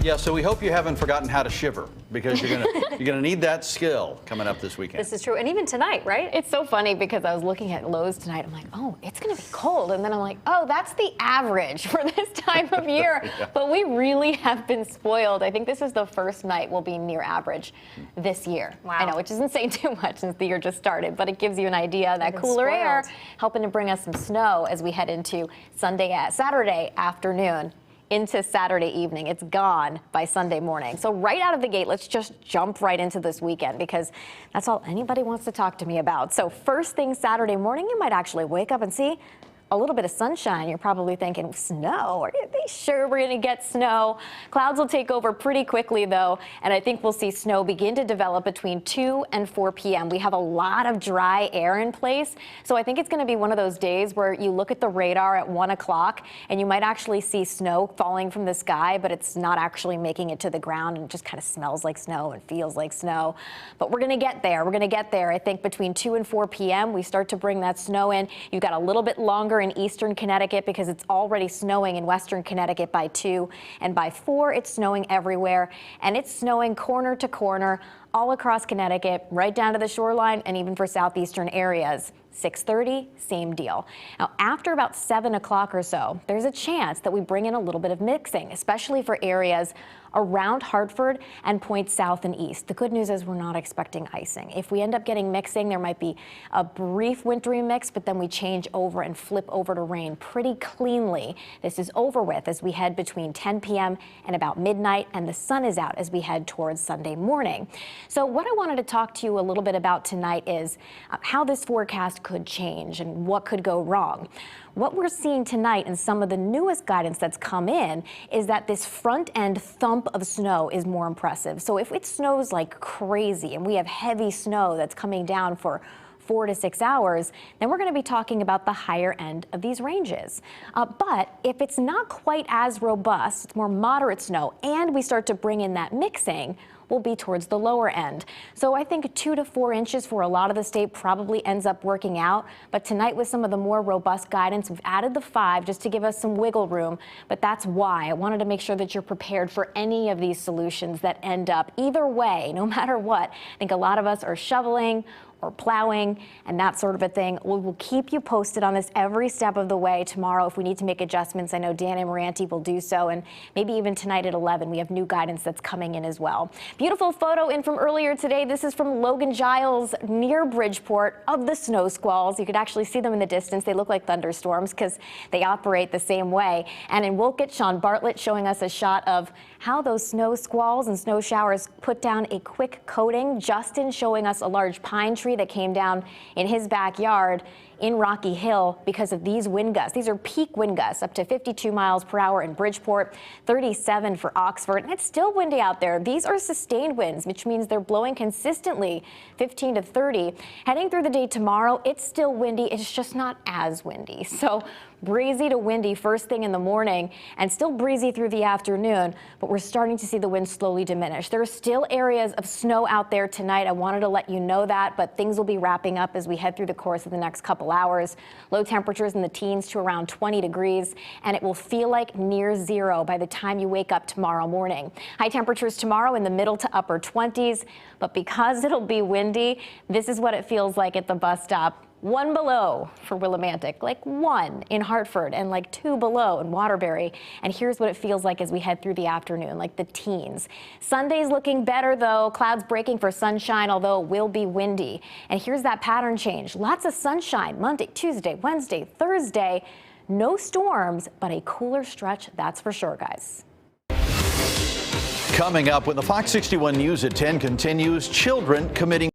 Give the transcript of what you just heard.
Yeah, so we hope you haven't forgotten how to shiver, because you're gonna need that skill coming up this weekend. This is true, and even tonight, right? It's so funny because I was looking at lows tonight. I'm like, oh, it's going to be cold. And then I'm like, oh, that's the average for this time of year. Yeah. But we really have been spoiled. I think this is the first night we'll be near average this year. Wow. I know, which isn't saying too much since the year just started, but it gives you an idea. That been cooler air spoiled. helping to bring us some snow as we head into Saturday afternoon into Saturday evening. It's gone by Sunday morning. So right out of the gate, let's just jump right into this weekend, because that's all anybody wants to talk to me about. So first thing Saturday morning, you might actually wake up and see a little bit of sunshine. You're probably thinking, snow? Are they sure we're going to get snow? Clouds will take over pretty quickly, though, and I think we'll see snow begin to develop between 2 and 4 p.m. We have a lot of dry air in place, so I think it's going to be one of those days where you look at the radar at 1 o'clock and you might actually see snow falling from the sky, but it's not actually making it to the ground, and it just kind of smells like snow and feels like snow. But we're going to get there. We're going to get there. I think between 2 and 4 p.m. we start to bring that snow in. You've got a little bit longer in eastern Connecticut because it's already snowing in western Connecticut by 2, and by 4 it's snowing everywhere, and it's snowing corner to corner all across Connecticut, right down to the shoreline, and even for southeastern areas. 6:30, same deal. Now, after about 7 o'clock or so, there's a chance that we bring in a little bit of mixing, especially for areas around Hartford and points south and east. The good news is we're not expecting icing. If we end up getting mixing, there might be a brief wintry mix, but then we change over and flip over to rain pretty cleanly. This is over with as we head between 10 p.m. and about midnight, and the sun is out as we head towards Sunday morning. So what I wanted to talk to you a little bit about tonight is how this forecast could change and what could go wrong. What we're seeing tonight and some of the newest guidance that's come in is that this front end thump of snow is more impressive. So if it snows like crazy and we have heavy snow that's coming down for 4 to 6 hours, then we're going to be talking about the higher end of these ranges. But if it's not quite as robust, it's more moderate snow, and we start to bring in that mixing, will be towards the lower end. So I think 2 to 4 inches for a lot of the state probably ends up working out. But tonight, with some of the more robust guidance, we've added the 5 just to give us some wiggle room. But that's why I wanted to make sure that you're prepared for any of these solutions that end up either way, no matter what. I think a lot of us are shoveling or plowing and that sort of a thing. We will keep you posted on this every step of the way tomorrow. If we need to make adjustments, I know Dan and Moranti will do so, and maybe even tonight at 11 we have new guidance that's coming in as well. Beautiful photo in from earlier today. This is from Logan Giles near Bridgeport of the snow squalls. You could actually see them in the distance. They look like thunderstorms because they operate the same way. And in Wolcott, Sean Bartlett showing us a shot of how those snow squalls and snow showers put down a quick coating. Justin showing us a large pine tree that came down in his backyard in Rocky Hill because of these wind gusts. These are peak wind gusts, up to 52 miles per hour in Bridgeport, 37 for Oxford, and it's still windy out there. These are sustained winds, which means they're blowing consistently 15 to 30. Heading through the day tomorrow, it's still windy. It's just not as windy. So breezy to windy first thing in the morning and still breezy through the afternoon, but we're starting to see the wind slowly diminish. There are still areas of snow out there tonight. I wanted to let you know that, but things will be wrapping up as we head through the course of the next couple hours. Low temperatures in the teens to around 20 degrees, and it will feel like near zero by the time you wake up tomorrow morning. High temperatures tomorrow in the middle to upper 20s, but because it'll be windy, this is what it feels like at the bus stop. 1 below for Willimantic, like 1 in Hartford, and like 2 below in Waterbury. And here's what it feels like as we head through the afternoon, like the teens. Sunday's looking better, though. Clouds breaking for sunshine, although it will be windy. And here's that pattern change. Lots of sunshine Monday, Tuesday, Wednesday, Thursday. No storms, but a cooler stretch, that's for sure, guys. Coming up when the Fox 61 News at 10 continues, children committing